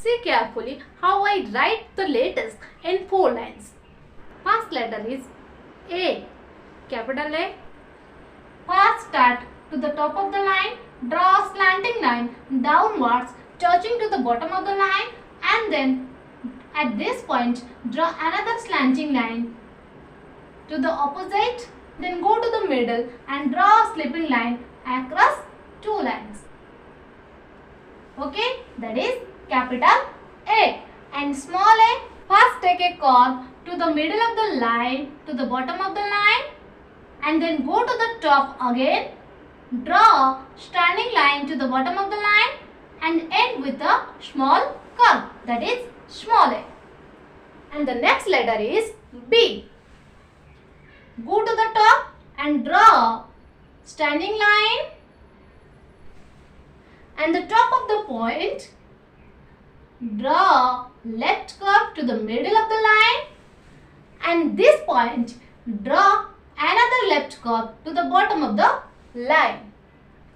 See carefully how I write the letters in 4 lines. First letter is A, capital A. First start to the top of the line, draw a slanting line downwards touching to the bottom of the line, and then at this point draw another slanting line to the opposite, then go to the middle and draw a slipping line across 2 lines. Okay, that is capital A. And small a, first take a curve to the middle of the line to the bottom of the line, and then go to the top again, draw a standing line to the bottom of the line and end with a small curve, that is small a. And the next letter is B. Go to the top and draw standing line and the top of the point, draw left curve to the middle of the line, and this point draw another left curve to the bottom of the line.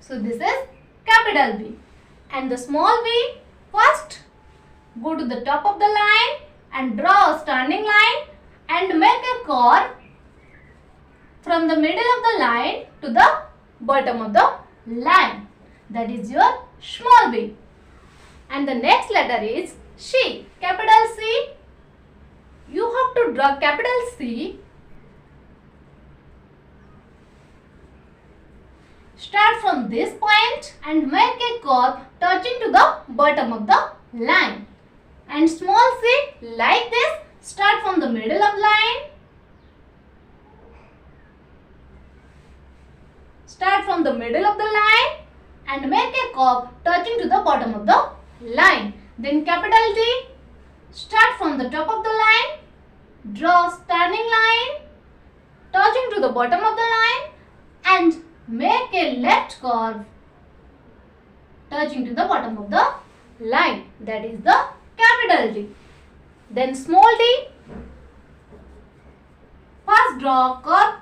So this is capital B. And the small b, first go to the top of the line and draw a standing line and make a curve from the middle of the line to the bottom of the line. That is your small b. And the next letter is C, capital C. You have to draw capital C. Start from this point and make a curve touching to the bottom of the line. And small c, like this, start from the middle of line. Start from the middle of the line and make a curve touching to the bottom of the line. Then capital D, start from the top of the line, draw standing line touching to the bottom of the line and make a left curve touching to the bottom of the line. That is the capital D. Then small d, first draw a curve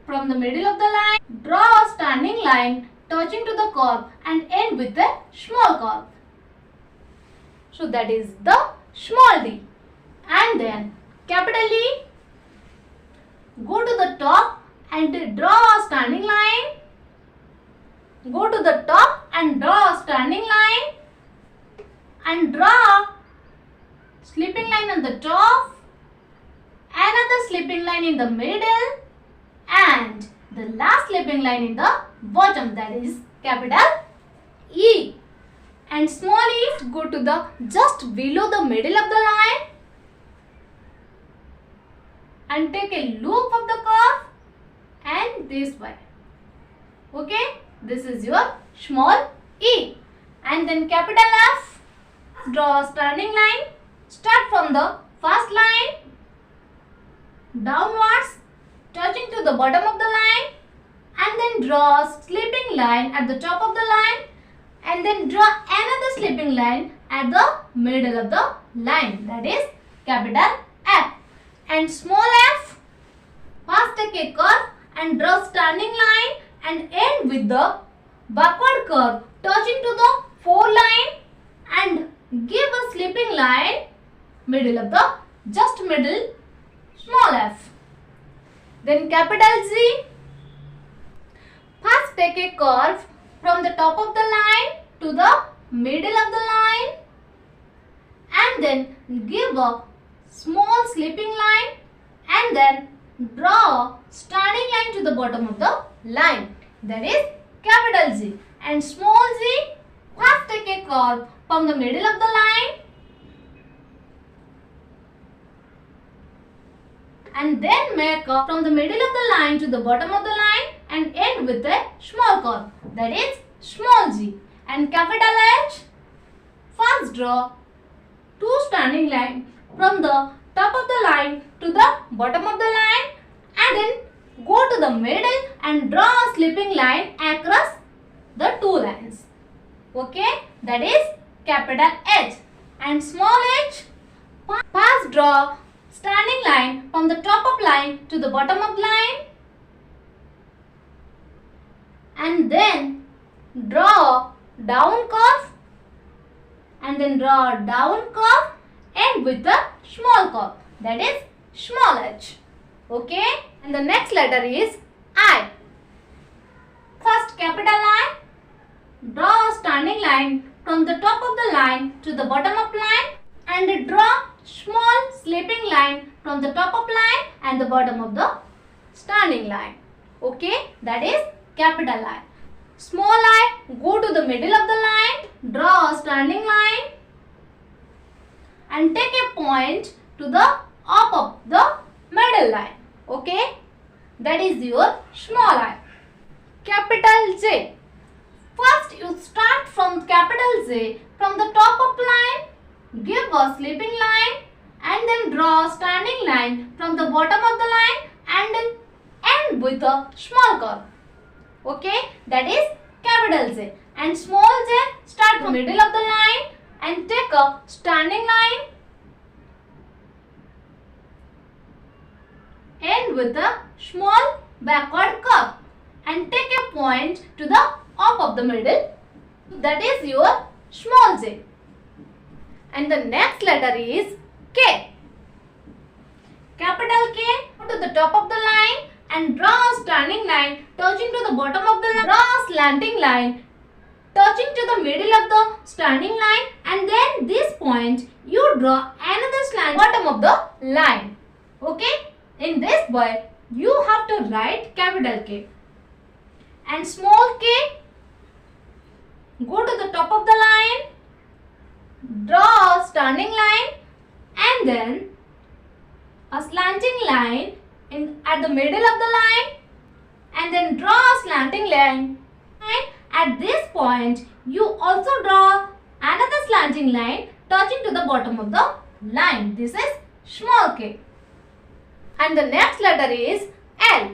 from the middle of the line, draw a standing line touching to the curve and end with a small curve. So that is the small d. And then capital E, go to the top and draw a standing line. Go to the top and draw a standing line and draw slipping line on the top, another slipping line in the middle and the last slipping line in the bottom, that is capital E. And small e, go to the just below the middle of the line and take a loop of the curve and this way. Okay, this is your small e. And then capital F, draw a standing line, start from the first line downwards touching to the bottom of the line and then draw a slipping line at the top of the line and then draw another slipping line at the middle of the line, that is capital F. And small f, first take a curve and draw standing line and end with the backward curve touching to the fore line and give a slipping line middle of the just middle small f. Then capital Z, first take a curve from the top of the line to the middle of the line and then give a small slipping line and then draw standing line to the bottom of the line, that is capital Z. And small z, first take a curve from the middle of the line and then make a from the middle of the line to the bottom of the line and end with a small curve, that is small g. And capital H, first draw two standing lines from the top of the line to the bottom of the line and then go to the middle and draw a slipping line across the two lines. Okay, that is capital H. And small h, first draw standing line from the top of line to the bottom of line and then draw down curve and then draw a down curve, end with a small curve, that is small h. Okay, and the next letter is I. First capital I, draw a standing line from the top of the line to the bottom of line and draw small sleeping line from the top of line and the bottom of the standing line. Okay, that is capital I. Small I, go to the middle of the line, draw a standing line and take a point to the up of the middle line. Okay, that is your small I. Capital J. First you start from capital J from the top of line, give a sleeping line and then draw a standing line from the bottom of the line and then end with a small curve. Okay, that is capital J. And small j, start from middle of the line and take a standing line, end with a small backward curve and take a point to the up of the middle, that is your small j. And the next letter is K. Capital K, go to the top of the line and draw a standing line touching to the bottom of the line, draw a slanting line touching to the middle of the standing line and then this point you draw another slant bottom of the line. Okay, in this way you have to write capital K. And small k, go to the top of the line, draw a standing line and then a slanting line at the middle of the line and then draw a slanting line. And at this point you also draw another slanting line touching to the bottom of the line. This is small k. And the next letter is L.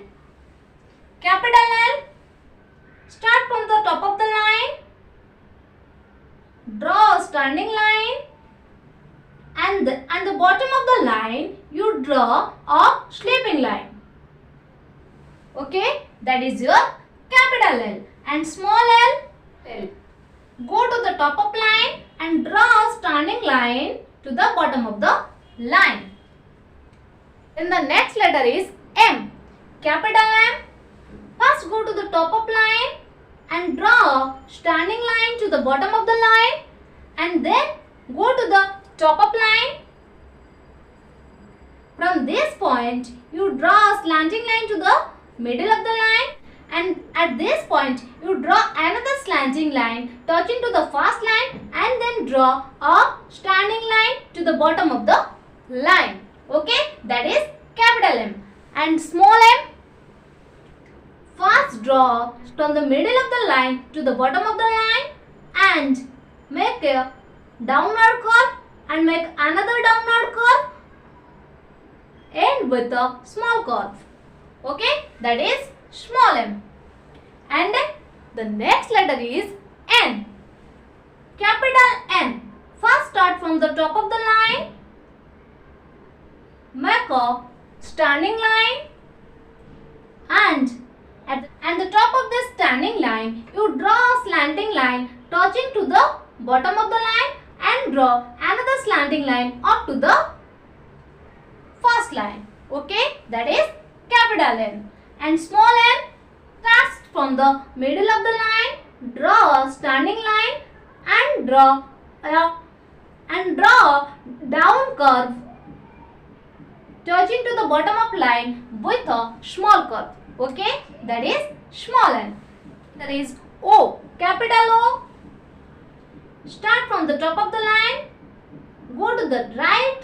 Capital L, start from the top of the line, draw a standing line and the bottom of the line you draw a sleeping line. Okay, that is your capital L. And small l, go to the top of line and draw a standing line to the bottom of the line. Then the next letter is M. Capital M, first go to the top of line and draw a standing line to the bottom of the line and then go to the top of line. From this point you draw a slanting line to the middle of the line and at this point you draw another slanting line touching to the first line and then draw a standing line to the bottom of the line. Okay, that is capital M. And small m, first draw from the middle of the line to the bottom of the line and make a downward curve and make another downward curve, end with a small curve. Okay, that is small m. And the next letter is N. Capital N, first start from the top of the line, make a standing line and at the top of this standing line you draw a slanting line touching to the bottom of the line and draw another slanting line up to the first line. Okay, that is capital N. And small n, starts from the middle of the line, draw a standing line and draw a down curve touching to the bottom of line with a small curve. Okay, that is small n. That is O. Capital O, start from the top of the line, go to the right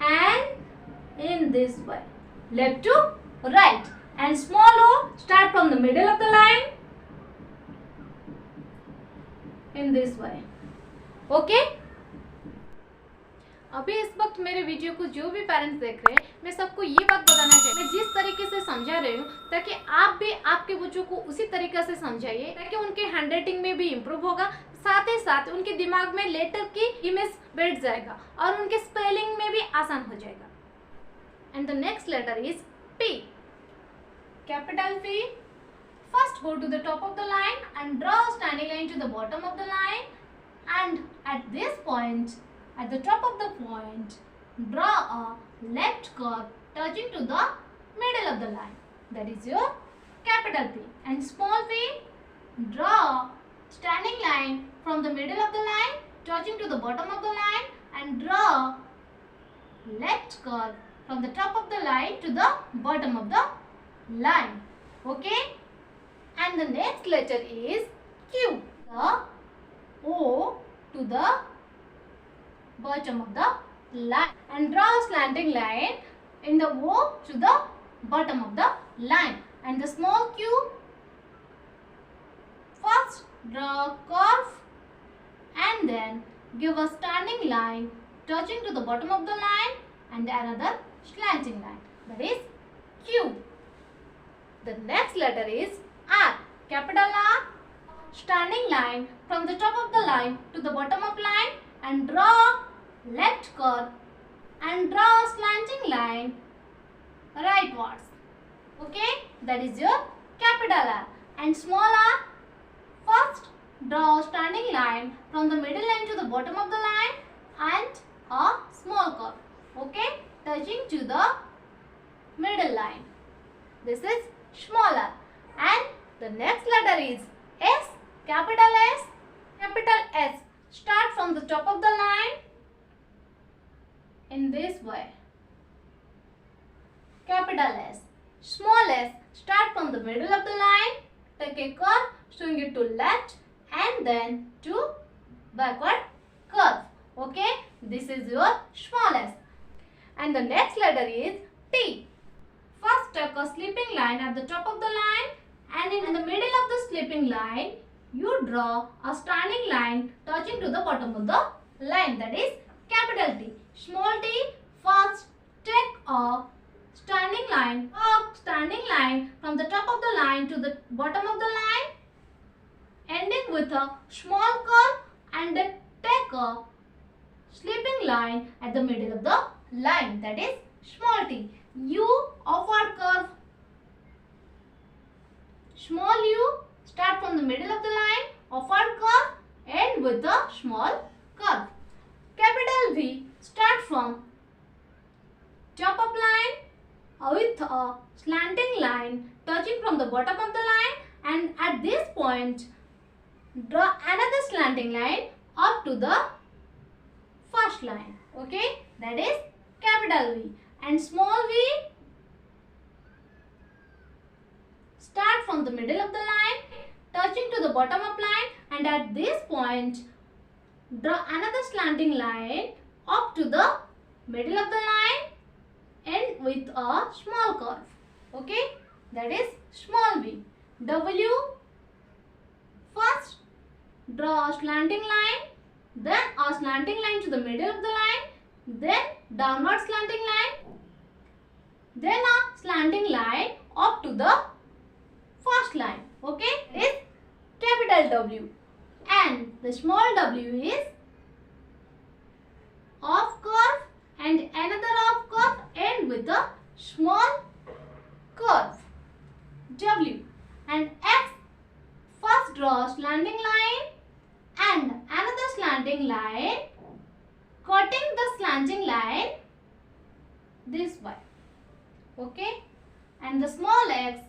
and in this way, left to right. And small o, start from the middle of the line in this way. Okay. अभी इस वक्त मेरे video को जो भी parents देख रहे हैं, मैं सबको ये बात बताना चाहिए, मैं जिस तरीके से समझा रही हूँ ताकि आप भी आपके बच्चों को उसी तरीके से समझाइए ताकि उनके हैंडराइटिंग में भी इम्प्रूव होगा, साथ ही साथ उनके दिमाग में लेटर की इमेज बैठ जाएगा और उनके स्पेलिंग में भी आसान हो जाएगा. And the next letter is P. Capital P, first go to the top of the line and draw a standing line to the bottom of the line and at this point, at the top of the point, draw a left curve touching to the middle of the line. That is your capital P. And small p, draw standing line from the middle of the line touching to the bottom of the line and draw left curve from the top of the line to the bottom of the line. Okay? And the next letter is Q. The O to the bottom of the line and draw a slanting line in the O to the bottom of the line. And the small q, first draw a curve and then give a standing line touching to the bottom of the line and another slanting line. That is Q. The next letter is R. Capital R. Standing line from the top of the line to the bottom of line and draw left curve and draw a slanting line rightwards. Okay, that is your capital R. And small r, first draw a standing line from the middle line to the bottom of the line and a small curve. Okay, touching to the middle line. This is smaller. And the next letter is S. Capital S. Capital S. Start from the top of the line in this way. Capital S. Small s. Start from the middle of the line. Take a curve, swing it to left and then to backward curve. Okay. This is your small s. And the next letter is T. First take a sleeping line at the top of the line and in the middle of the sleeping line you draw a standing line touching to the bottom of the line. That is capital T. Small t, first take a standing line from the top of the line to the bottom of the line ending with a small curve and take a sleeping line at the middle of the line. That is small t. U, upward curve. Small u, start from the middle of the line, upward curve, end with a small curve. Capital V, start from top of line with a slanting line touching from the bottom of the line and at this point draw another slanting line up to the first line. Okay, that is capital V. And small v, start from the middle of the line touching to the bottom of line and at this point draw another slanting line up to the middle of the line and with a small curve. Okay, that is small v. W, first draw a slanting line, then a slanting line to the middle of the line, then downward slanting line, then a slanting line up to the first line. Okay, is capital W. And the small w is off curve and another off curve end with a small curve. W. And X, first draw slanting line and another slanting line cutting the slanting line this way. Okay, and the small x,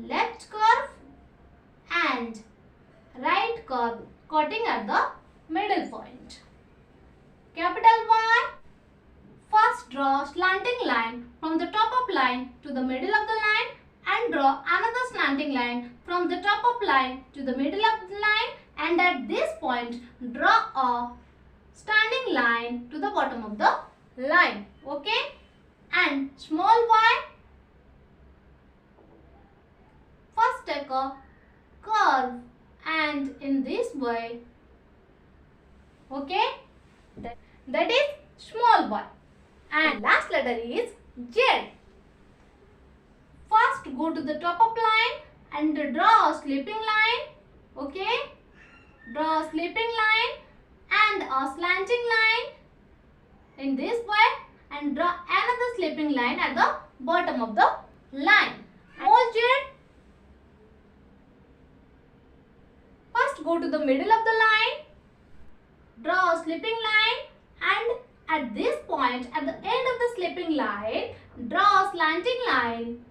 left curve and right curve cutting at the middle point. Capital Y, first draw slanting line from the top of line to the middle of the line and draw another slanting line from the top of line to the middle of the line and at this point draw a standing line to the bottom of the line. Okay, and small y, first take a curve and in this way. Okay, that is small y. And last letter is Z. First go to the top of line and draw a sleeping line. Okay, draw a sleeping line and a slanting line in this way and draw another sleeping line at the bottom of the line. Small z, first go to the middle of the line draw a slipping line, and at this point, at the end of the slipping line, draw a slanting line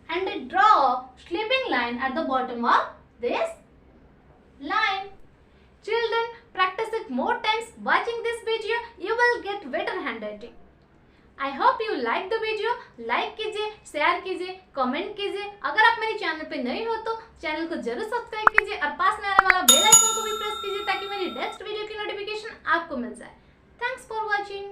and draw slipping line at the bottom of this line. Children, practice it more times. Watching this video, you will get better handwriting. I hope you like the video. Like कीजिए, share कीजिए, comment कीजिए. अगर आप मेरे channel पे नए हो तो चैनल को जरूर सब्सक्राइब कीजिए और पास में आने वाला बेल आइकन को भी प्रेस कीजिए ताकि मेरी नेक्स्ट वीडियो की नोटिफिकेशन आपको मिल जाए. Thanks for watching.